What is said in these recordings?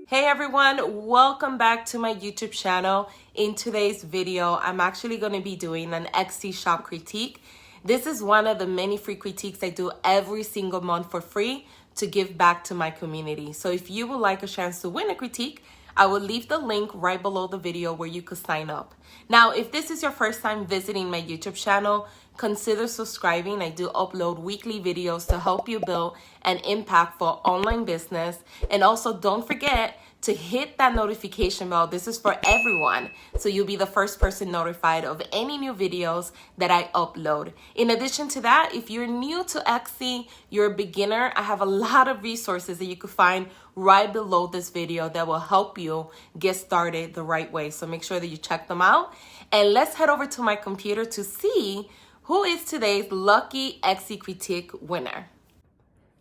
Hey everyone, welcome back to my YouTube channel. In today's video, I'm actually going to be doing an Etsy shop critique. This is one of the many free critiques I do every single month for free to give back to my community. So if you would like a chance to win a critique, I will leave the link right below the video where you could sign up. Now, if this is your first time visiting my YouTube channel, consider subscribing. I do upload weekly videos to help you build an impactful online business. And also don't forget to hit that notification bell. This is for everyone, so you'll be the first person notified of any new videos that I upload. In addition to that, if you're new to Etsy, you're a beginner, I have a lot of resources that you can find right below this video that will help you get started the right way. So make sure that you check them out. And let's head over to my computer to see who is today's lucky Etsy critique winner.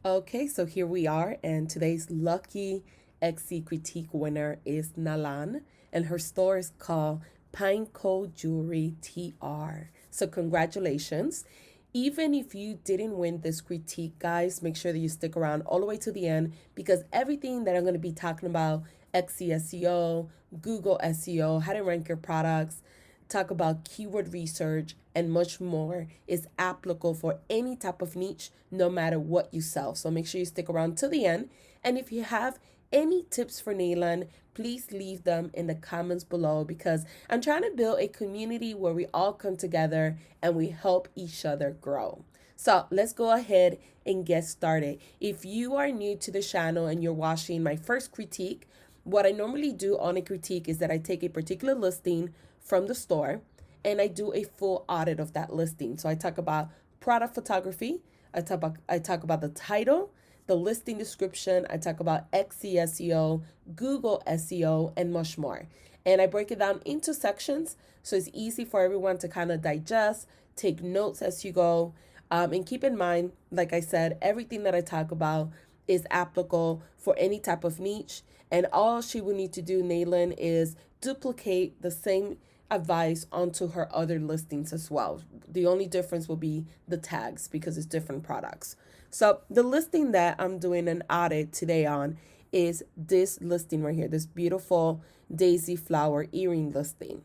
Okay, so here we are, and today's lucky Etsy critique winner is Nalan, and her store is called Pinecone Jewelry TR. So congratulations. Even if you didn't win this critique, guys, make sure that you stick around all the way to the end, because everything that I'm going to be talking about, Etsy SEO, Google SEO, how to rank your products, talk about keyword research, and much more, is applicable for any type of niche, no matter what you sell. So make sure you stick around to the end. And if you have any tips for Nalan, please leave them in the comments below, because I'm trying to build a community where we all come together and we help each other grow. So let's go ahead and get started. If you are new to the channel and you're watching my first critique, what I normally do on a critique is that I take a particular listing from the store and I do a full audit of that listing. So I talk about product photography, I talk about the title, the listing description, I talk about Etsy SEO, Google SEO, and much more. And I break it down into sections so it's easy for everyone to kind of digest, take notes as you go. And keep in mind, like I said, everything that I talk about is applicable for any type of niche. And all she will need to do, Nalan, is duplicate the same advice onto her other listings as well. The only difference will be the tags, because it's different products. So the listing that I'm doing an audit today on is this listing right here, this beautiful daisy flower earring listing.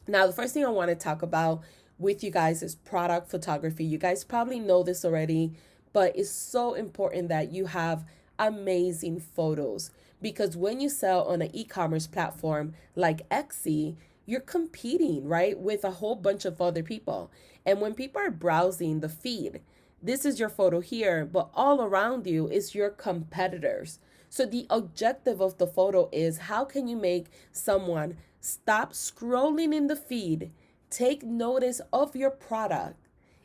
Now, the first thing I want to talk about with you guys is product photography. You guys probably know this already, but it's so important that you have amazing photos, because when you sell on an e-commerce platform like Etsy, you're competing, right, with a whole bunch of other people. And when people are browsing the feed, this is your photo here, but all around you is your competitors. So the objective of the photo is, how can you make someone stop scrolling in the feed, take notice of your product,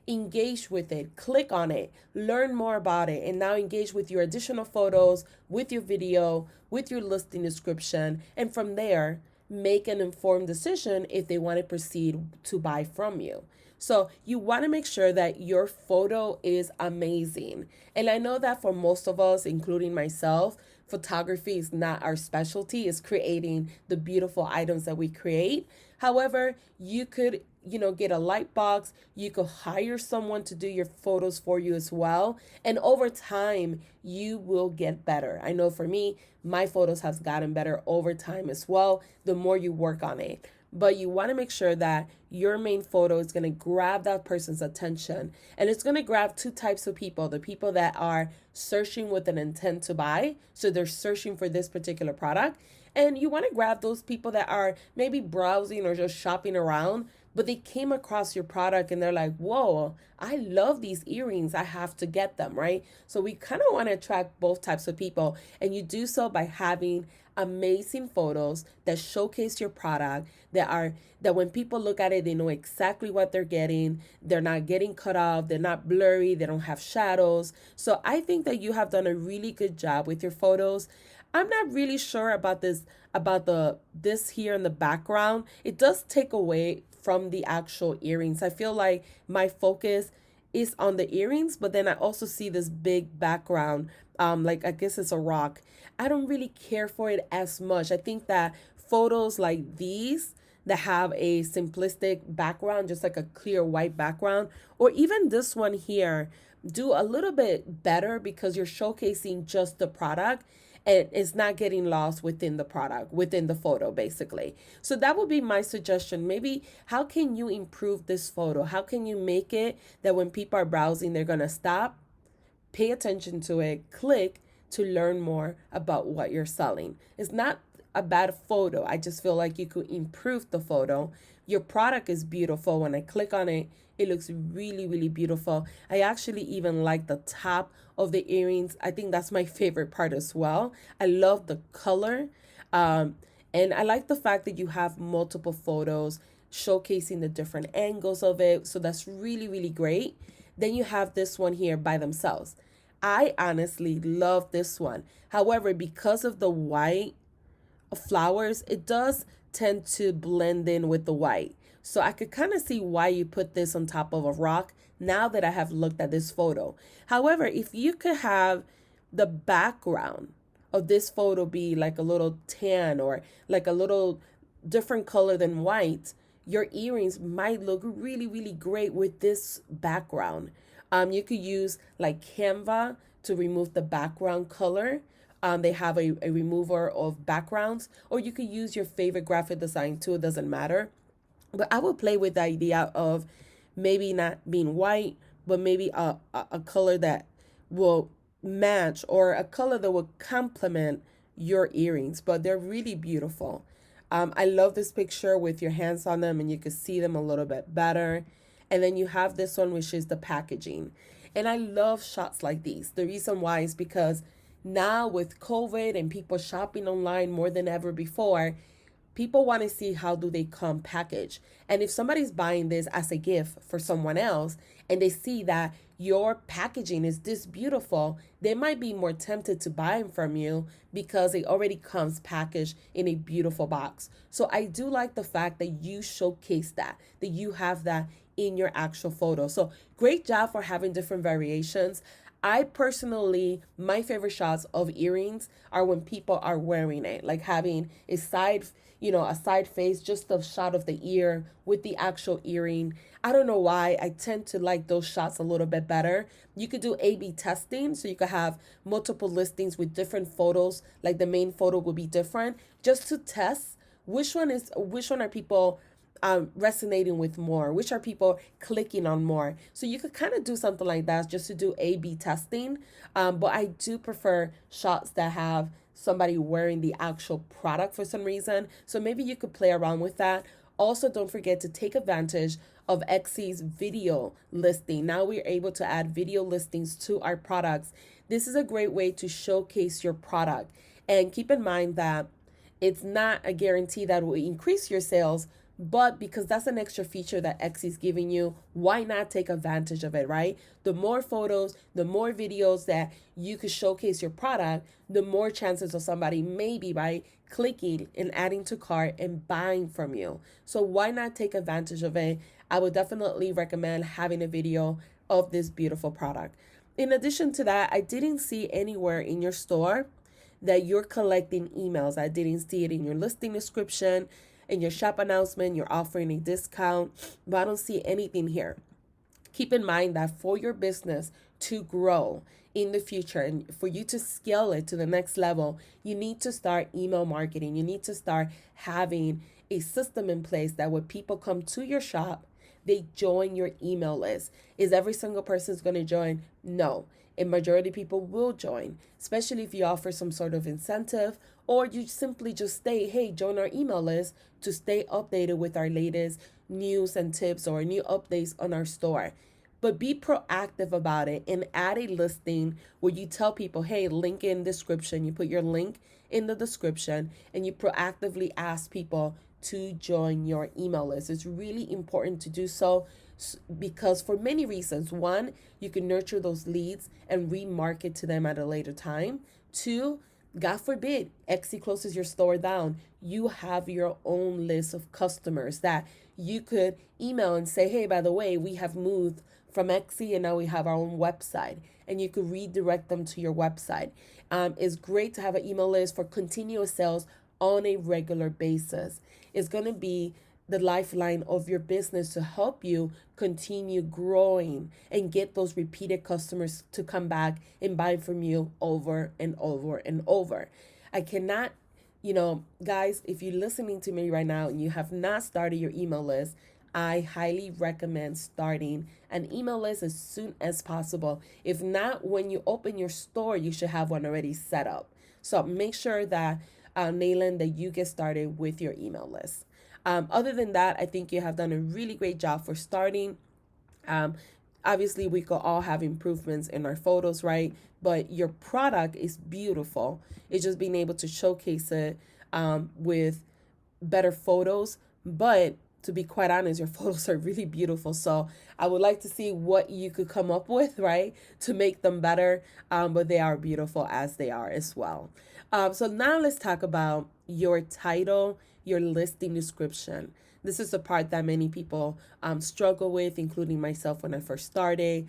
engage with it, click on it, learn more about it, and now engage with your additional photos, with your video, with your listing description, and from there, make an informed decision if they want to proceed to buy from you. So you want to make sure that your photo is amazing. And I know that for most of us, including myself, photography is not our specialty. It's creating the beautiful items that we create. However, you could, get a light box. You could hire someone to do your photos for you as well. And over time, you will get better. I know for me, my photos has gotten better over time as well, the more you work on it. But you want to make sure that your main photo is going to grab that person's attention. And it's going to grab two types of people: the people that are searching with an intent to buy, so they're searching for this particular product. And you want to grab those people that are maybe browsing or just shopping around, but they came across your product and they're like, whoa, I love these earrings, I have to get them, right? So we kind of want to attract both types of people. And you do so by having amazing photos that showcase your product, that when people look at it, they know exactly what they're getting. They're not getting cut off, they're not blurry, they don't have shadows. So I think that you have done a really good job with your photos. I'm not really sure about this here in the background. It does take away from the actual earrings. I feel like my focus is on the earrings, but then I also see this big background, like I guess it's a rock. I don't really care for it as much. I think that photos like these that have a simplistic background, just like a clear white background, or even this one here, do a little bit better because you're showcasing just the product. and it's not getting lost within the product, within the photo, basically. So that would be my suggestion. Maybe how can you improve this photo? How can you make it that when people are browsing, they're going to stop, pay attention to it, click to learn more about what you're selling? It's not a bad photo. I just feel like you could improve the photo. Your product is beautiful. When I click on it, it looks really, really beautiful. I actually even like the top of the earrings. I think that's my favorite part as well. I love the color. And I like the fact that you have multiple photos showcasing the different angles of it. So that's really, really great. Then you have this one here by themselves. I honestly love this one. However, because of the white flowers, it does tend to blend in with the white. So I could kind of see why you put this on top of a rock now that I have looked at this photo. However, if you could have the background of this photo be like a little tan or like a little different color than white, your earrings might look really, really great with this background. You could use like Canva to remove the background color. They have a remover of backgrounds, or you could use your favorite graphic design tool, it doesn't matter. But I would play with the idea of maybe not being white, but maybe a color that will match, or a color that will complement your earrings. But they're really beautiful. I love this picture with your hands on them and you can see them a little bit better. And then you have this one, which is the packaging. And I love shots like these. The reason why is because now with COVID and people shopping online more than ever before, people want to see how do they come packaged. And if somebody's buying this as a gift for someone else and they see that your packaging is this beautiful, they might be more tempted to buy them from you because it already comes packaged in a beautiful box. So I do like the fact that you showcase that you have that in your actual photo. So great job for having different variations. I personally, my favorite shots of earrings are when people are wearing it, like having a side, a side face, just a shot of the ear with the actual earring. I don't know why. I tend to like those shots a little bit better. You could do A/B testing, so you could have multiple listings with different photos, like the main photo will be different, just to test which one are people resonating with more, which are people clicking on more. So you could kind of do something like that just to do A/B testing. But I do prefer shots that have somebody wearing the actual product for some reason. So maybe you could play around with that. Also, don't forget to take advantage of Etsy's video listing. Now we're able to add video listings to our products. This is a great way to showcase your product. And keep in mind that it's not a guarantee that will increase your sales, but because that's an extra feature that Etsy's giving you, why not take advantage of it, right? The more photos, the more videos that you could showcase your product, the more chances of somebody maybe, right, clicking and adding to cart and buying from you. So why not take advantage of it? I would definitely recommend having a video of this beautiful product. In addition to that, I didn't see anywhere in your store that you're collecting emails. I didn't see it in your listing description. In your shop announcement, you're offering a discount, but I don't see anything here. Keep in mind that for your business to grow in the future and for you to scale it to the next level, you need to start email marketing. You need to start having a system in place that when people come to your shop, they join your email list. Is every single person going to join? No. A majority of people will join, especially if you offer some sort of incentive, or you simply just say, hey, join our email list to stay updated with our latest news and tips or new updates on our store. But be proactive about it and add a listing where you tell people, hey, link in description. You put your link in the description and you proactively ask people to join your email list. It's really important to do so because for many reasons. One, you can nurture those leads and remarket to them at a later time. Two, God forbid, Etsy closes your store down. You have your own list of customers that you could email and say, hey, by the way, we have moved from Etsy and now we have our own website. And you could redirect them to your website. It's great to have an email list for continuous sales on a regular basis. It's going to be the lifeline of your business to help you continue growing and get those repeated customers to come back and buy from you over and over and over. I cannot, guys, if you're listening to me right now and you have not started your email list, I highly recommend starting an email list as soon as possible. If not, when you open your store, you should have one already set up. So make sure that, Nayland, that you get started with your email list. Other than that, I think you have done a really great job for starting. Um, Obviously, we could all have improvements in our photos, right? But your product is beautiful. It's just being able to showcase it with better photos. But to be quite honest, your photos are really beautiful. So I would like to see what you could come up with, right, to make them better. But they are beautiful as they are as well. So now let's talk about your title, your listing description. This is the part that many people struggle with, including myself when I first started.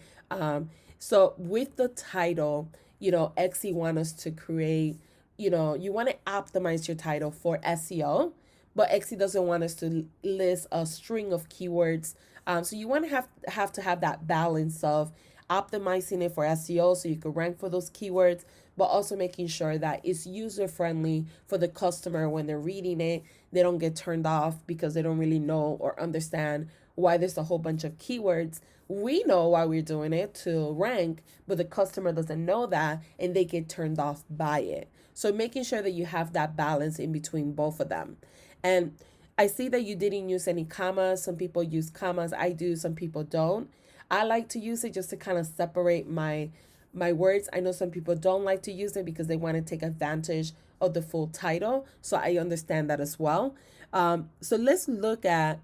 So with the title, Etsy wants us to create, you want to optimize your title for SEO, but Etsy doesn't want us to list a string of keywords. So you want to have that balance of optimizing it for SEO so you can rank for those keywords, but also making sure that it's user friendly for the customer when they're reading it. They don't get turned off because they don't really know or understand why there's a whole bunch of keywords. We know why we're doing it to rank, but the customer doesn't know that and they get turned off by it. So making sure that you have that balance in between both of them. And I see that you didn't use any commas. Some people use commas. I do. Some people don't. I like to use it just to kind of separate my words. I know some people don't like to use it because they want to take advantage of the full title. So I understand that as well. So let's look at,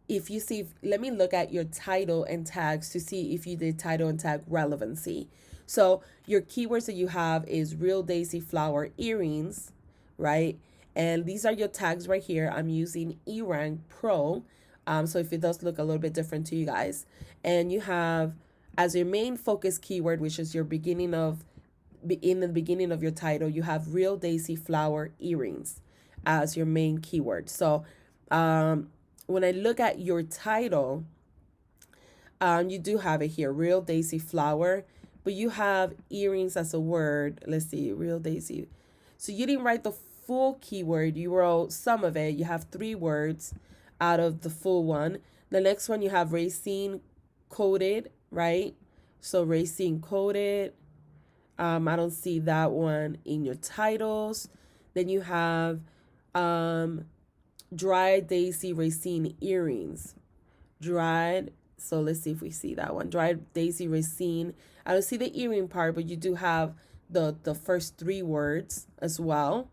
let me look at your title and tags to see if you did title and tag relevancy. So your keywords that you have is real daisy flower earrings, right? And these are your tags right here. I'm using eRank Pro. So if it does look a little bit different to you guys. And you have as your main focus keyword, which is your in the beginning of your title, you have real daisy flower earrings as your main keyword. So when I look at your title, you do have it here, real daisy flower, but you have earrings as a word. Let's see, real daisy. So you didn't write the full keyword. You wrote some of it. You have 3 words out of the full one. The next one you have racine coated, right? So racine coated. I don't see that one in your titles. Then you have dried daisy racine earrings. Dried. So let's see if we see that one. Dried daisy racine. I don't see the earring part, but you do have the first 3 words as well.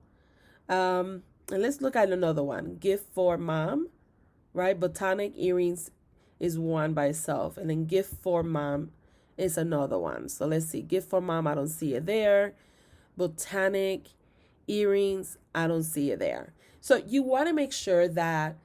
And let's look at another one. Gift for mom, right? Botanic earrings is one by itself. And then gift for mom is another one. So let's see. Gift for mom, I don't see it there. Botanic earrings, I don't see it there. So you want to make sure that,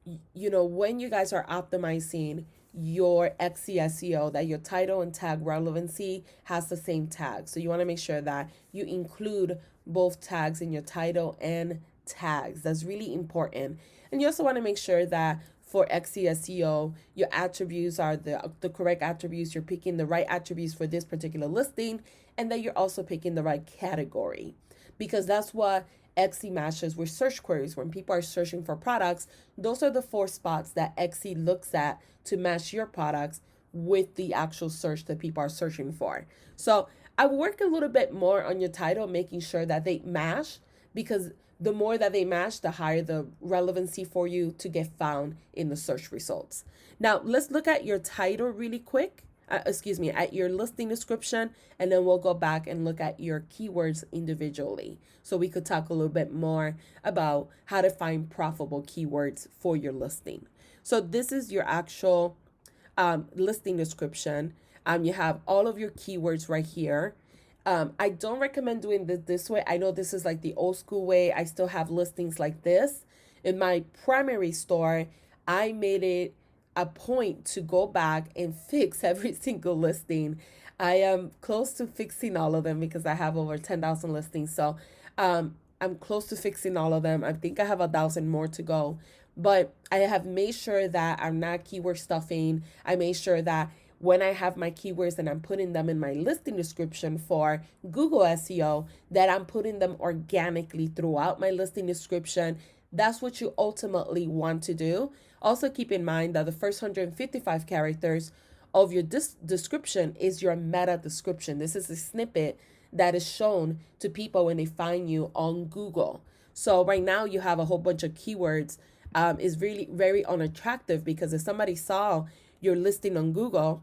when you guys are optimizing your Etsy SEO, that your title and tag relevancy has the same tag. So you want to make sure that you include both tags in your title and tags. That's really important. And you also want to make sure that for Etsy SEO, your attributes are the correct attributes. You're picking the right attributes for this particular listing, and that you're also picking the right category, because that's what Etsy matches with search queries. When people are searching for products, those are the 4 spots that Etsy looks at to match your products with the actual search that people are searching for. So I work a little bit more on your title, making sure that they match, because the more that they match, the higher the relevancy for you to get found in the search results. Now, let's look at your title really quick. At your listing description, and then we'll go back and look at your keywords individually. So we could talk a little bit more about how to find profitable keywords for your listing. So this is your actual listing description. You have all of your keywords right here. I don't recommend doing this way. I know this is like the old school way. I still have listings like this. In my primary store, I made it a point to go back and fix every single listing. I am close to fixing all of them because I have over 10,000 listings. So I'm close to fixing all of them. I think I have 1,000 more to go. but I have made sure that I'm not keyword stuffing. I made sure that when I have my keywords and I'm putting them in my listing description for Google SEO, that I'm putting them organically throughout my listing description. That's what you ultimately want to do. Also, keep in mind that the first 155 characters of your description is your meta description. This is a snippet that is shown to people when they find you on Google. So right now you have a whole bunch of keywords. Is really very unattractive, because if somebody saw your listing on Google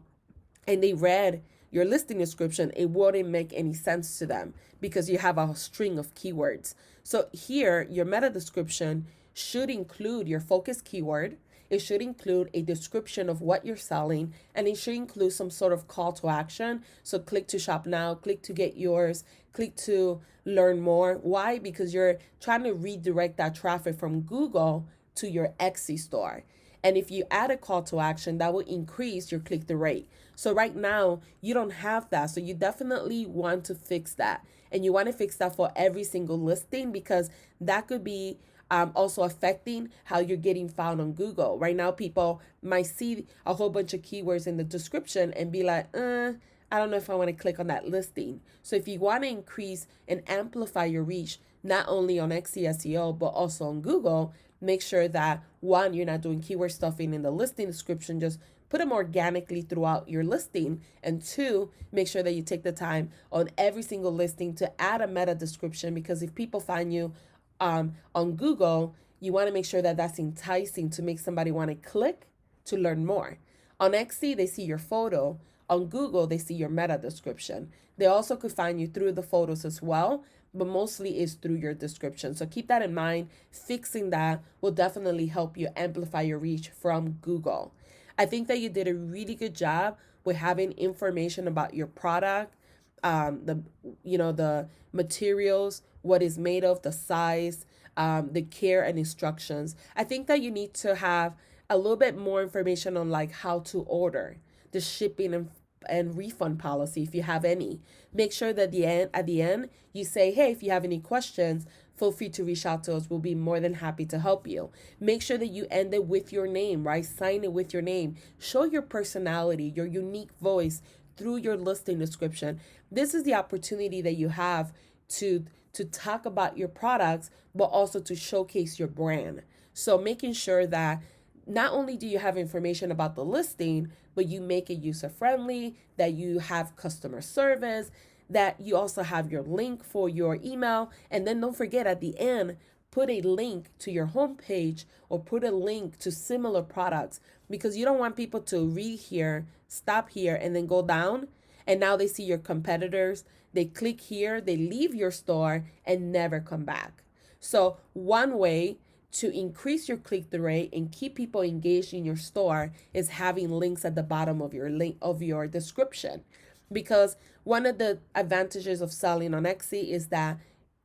and they read your listing description, it wouldn't make any sense to them because you have a string of keywords. So here, your meta description should include your focus keyword. It should include a description of what you're selling, and it should include some sort of call to action. So click to shop now, click to get yours, click to learn more. Why? Because you're trying to redirect that traffic from Google to your Etsy store. And if you add a call to action, that will increase your click-through rate. So right now, you don't have that. So you definitely want to fix that. And you want to fix that for every single listing, because that could be also affecting how you're getting found on Google. Right now, people might see a whole bunch of keywords in the description and be like, I don't know if I want to click on that listing. So if you want to increase and amplify your reach, not only on Etsy SEO, but also on Google, make sure that, one, you're not doing keyword stuffing in the listing description, just put them organically throughout your listing. And two, make sure that you take the time on every single listing to add a meta description, because if people find you on Google, you want to make sure that that's enticing to make somebody want to click to learn more. On Etsy, they see your photo. On Google, they see your meta description. They also could find you through the photos as well, but mostly is through your description. So keep that in mind. Fixing that will definitely help you amplify your reach from Google. I think that you did a really good job with having information about your product, the materials, what is made of, the size, the care and instructions. I think that you need to have a little bit more information on like how to order, the shipping and refund policy if you have any. Make sure that at the end you say, hey, if you have any questions, feel free to reach out to us. We'll be more than happy to help you. Make sure that you end it with your name, right? Sign it with your name. Show your personality, your unique voice through your listing description. This is the opportunity that you have to talk about your products, but also to showcase your brand. So making sure that not only do you have information about the listing, but you make it user friendly, that you have customer service, that you also have your link for your email. And then don't forget, at the end, put a link to your homepage or put a link to similar products, because you don't want people to read here, stop here, and then go down. And now they see your competitors. They click here, they leave your store and never come back. So one way to increase your click-through rate and keep people engaged in your store is having links at the bottom of your link of your description. Because one of the advantages of selling on Etsy is that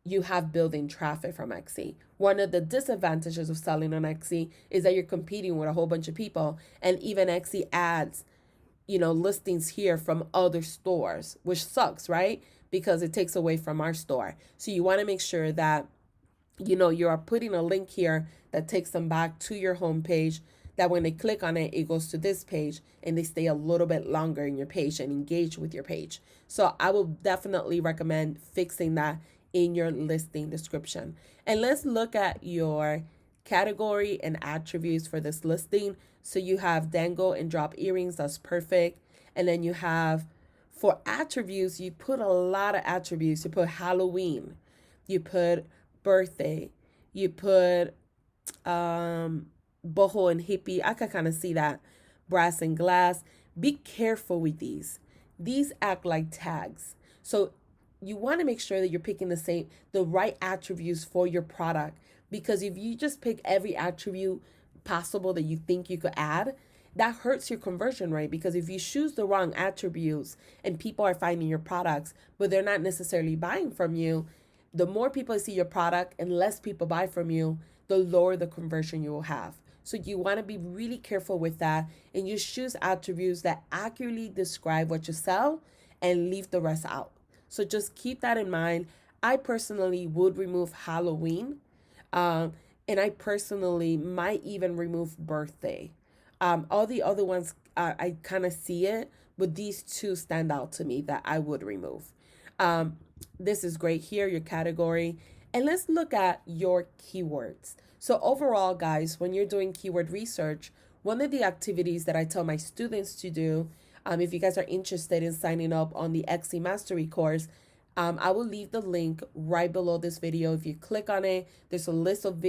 you have built-in traffic from Etsy. One of the disadvantages of selling on Etsy is that you're competing with a whole bunch of people, and even Etsy adds, listings here from other stores, which sucks, right? Because it takes away from our store. So you want to make sure that you are putting a link here that takes them back to your homepage, that when they click on it, it goes to this page and they stay a little bit longer in your page and engage with your page. So I will definitely recommend fixing that in your listing description. And let's look at your category and attributes for this listing. So you have dangle and drop earrings. That's perfect. And then you have, for attributes, you put a lot of attributes. You put Halloween, you put birthday, you put boho and hippie. I can kind of see that. Brass and glass. Be careful with these. These act like tags. So you want to make sure that you're picking the right attributes for your product, because if you just pick every attribute possible that you think you could add, that hurts your conversion rate. Because if you choose the wrong attributes and people are finding your products, but they're not necessarily buying from you, the more people see your product and less people buy from you, the lower the conversion you will have. So you want to be really careful with that, and you choose attributes that accurately describe what you sell and leave the rest out. So just keep that in mind. I personally would remove Halloween. And I personally might even remove birthday. All the other ones, I kind of see it, but these two stand out to me that I would remove. Um, this is great here, your category. And let's look at your keywords. So overall, guys, when you're doing keyword research, one of the activities that I tell my students to do, if you guys are interested in signing up on the Etsy Mastery course, I will leave the link right below this video. If you click on it, there's a list of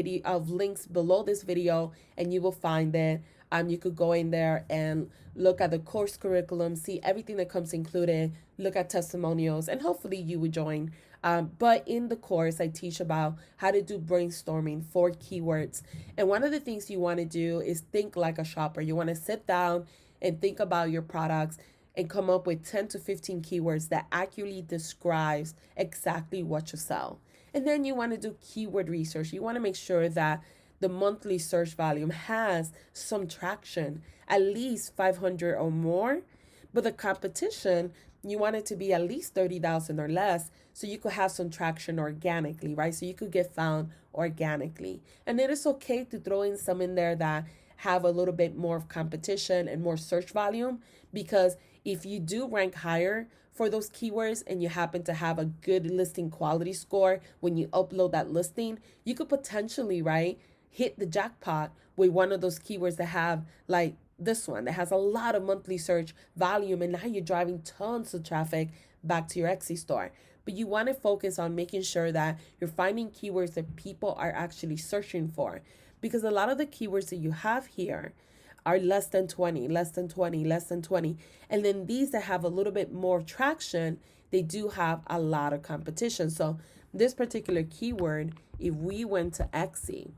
links below this video, and you will find it. You could go in there and look at the course curriculum, see everything that comes included, look at testimonials, and hopefully you would join. But in the course, I teach about how to do brainstorming for keywords. And one of the things you want to do is think like a shopper. You want to sit down and think about your products and come up with 10 to 15 keywords that accurately describes exactly what you sell. And then you want to do keyword research. You want to make sure that the monthly search volume has some traction, at least 500 or more. But the competition, you want it to be at least 30,000 or less, so you could have some traction organically, right? So you could get found organically. And it is okay to throw in some in there that have a little bit more of competition and more search volume, because if you do rank higher for those keywords and you happen to have a good listing quality score when you upload that listing, you could potentially, right, hit the jackpot with one of those keywords that have, like this one that has a lot of monthly search volume, and now you're driving tons of traffic back to your Etsy store. But you want to focus on making sure that you're finding keywords that people are actually searching for, because a lot of the keywords that you have here are less than 20, less than 20, less than 20. And then these that have a little bit more traction, they do have a lot of competition. So this particular keyword, if we went to Etsy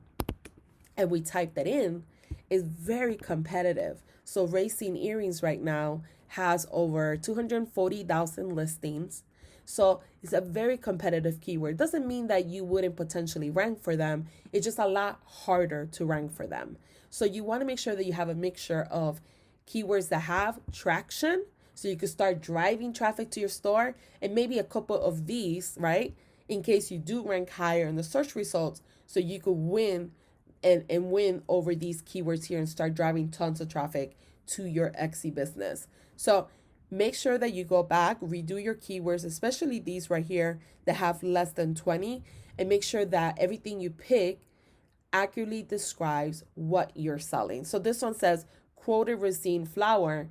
and we type that in, is very competitive. So racing earrings right now has over 240,000 listings. So it's a very competitive keyword. Doesn't mean that you wouldn't potentially rank for them. It's just a lot harder to rank for them. So you want to make sure that you have a mixture of keywords that have traction, so you can start driving traffic to your store, and maybe a couple of these, right, in case you do rank higher in the search results, so you could win and win over these keywords here and start driving tons of traffic to your Etsy business. So make sure that you go back, redo your keywords, especially these right here that have less than 20, and make sure that everything you pick accurately describes what you're selling. So this one says quoted resin flower.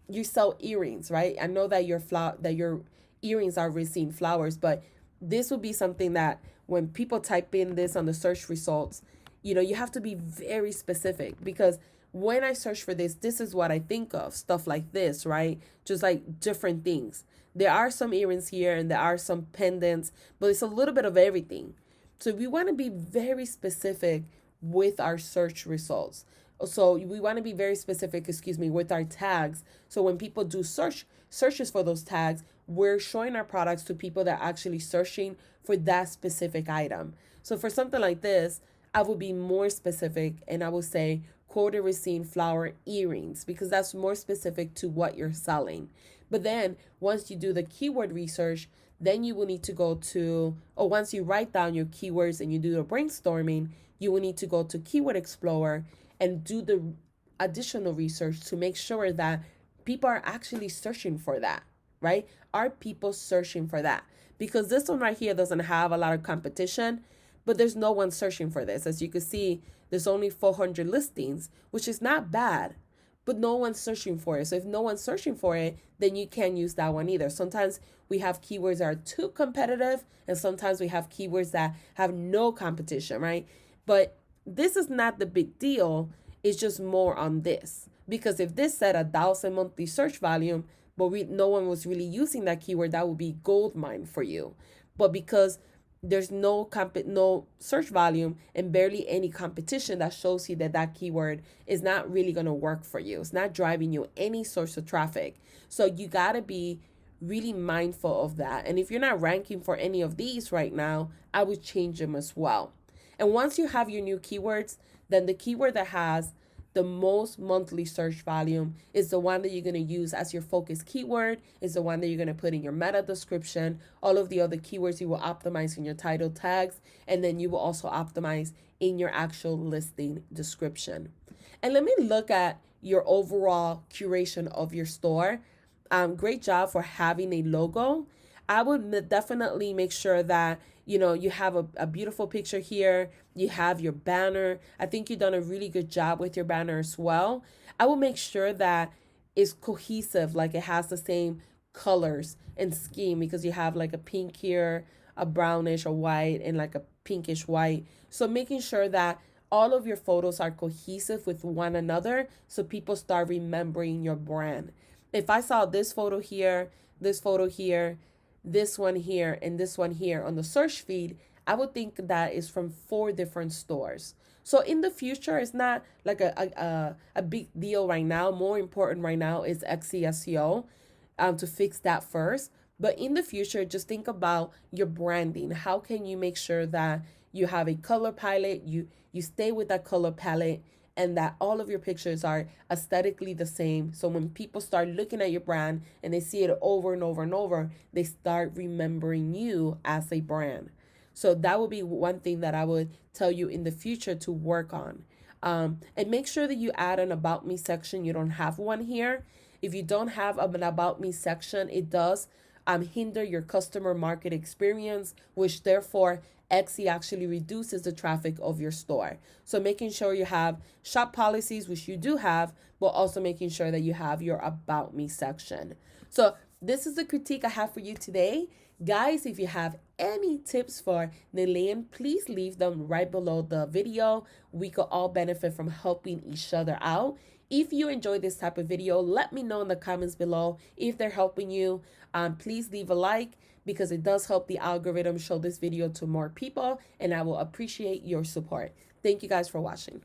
You sell earrings, right? I know that your earrings are resin flowers, but this would be something that when people type in this on the search results, you have to be very specific, because when I search for this is what I think of, stuff like this, right? Just like different things. There are some earrings here and there are some pendants, but it's a little bit of everything. So we want to be very specific with our search results. So we want to be very specific, with our tags. So when people do searches for those tags, we're showing our products to people that are actually searching for that specific item. So for something like this, I would be more specific and I would say quoted resin flower earrings, because that's more specific to what you're selling. But then once you do the keyword research, then you will need to go to, or once you write down your keywords and you do the brainstorming, you will need to go to Keyword Explorer and do the additional research to make sure that people are actually searching for that, right? Are people searching for that? Because this one right here doesn't have a lot of competition, but there's no one searching for this. As you can see, there's only 400 listings, which is not bad, but no one's searching for it. So if no one's searching for it, then you can't use that one either. Sometimes we have keywords that are too competitive, and sometimes we have keywords that have no competition, right? But this is not the big deal. It's just more on this. Because if this said 1,000 monthly search volume, but no one was really using that keyword, that would be gold mine for you. But because there's no search volume and barely any competition, that shows you that that keyword is not really going to work for you. It's not driving you any source of traffic. So you got to be really mindful of that. And if you're not ranking for any of these right now, I would change them as well. And once you have your new keywords, then the keyword that has the most monthly search volume is the one that you're going to use as your focus keyword, is the one that you're going to put in your meta description, all of the other keywords you will optimize in your title tags, and then you will also optimize in your actual listing description. And let me look at your overall curation of your store. Great job for having a logo. I would definitely make sure that you have a beautiful picture here. You have your banner. I think you've done a really good job with your banner as well. I will make sure that it's cohesive, like it has the same colors and scheme, because you have like a pink here, a brownish or white, and like a pinkish white. So making sure that all of your photos are cohesive with one another so people start remembering your brand. If I saw this photo here, this photo here, this one here, and this one here on the search feed, I would think that is from 4 different stores. So in the future, it's not like a big deal right now. More important right now is Etsy SEO, to fix that first. But in the future, just think about your branding. How can you make sure that you have a color palette, you stay with that color palette, and that all of your pictures are aesthetically the same. So when people start looking at your brand and they see it over and over and over, they start remembering you as a brand. So that would be one thing that I would tell you in the future to work on. And make sure that you add an About Me section. You don't have one here. If you don't have an About Me section, it does hinder your customer market experience, which therefore Etsy actually reduces the traffic of your store. So making sure you have shop policies, which you do have, but also making sure that you have your About Me section. So this is the critique I have for you today. Guys, if you have any tips for Nalaine, please leave them right below the video. We could all benefit from helping each other out. If you enjoy this type of video, let me know in the comments below if they're helping you. Please leave a like, because it does help the algorithm show this video to more people, and I will appreciate your support. Thank you guys for watching.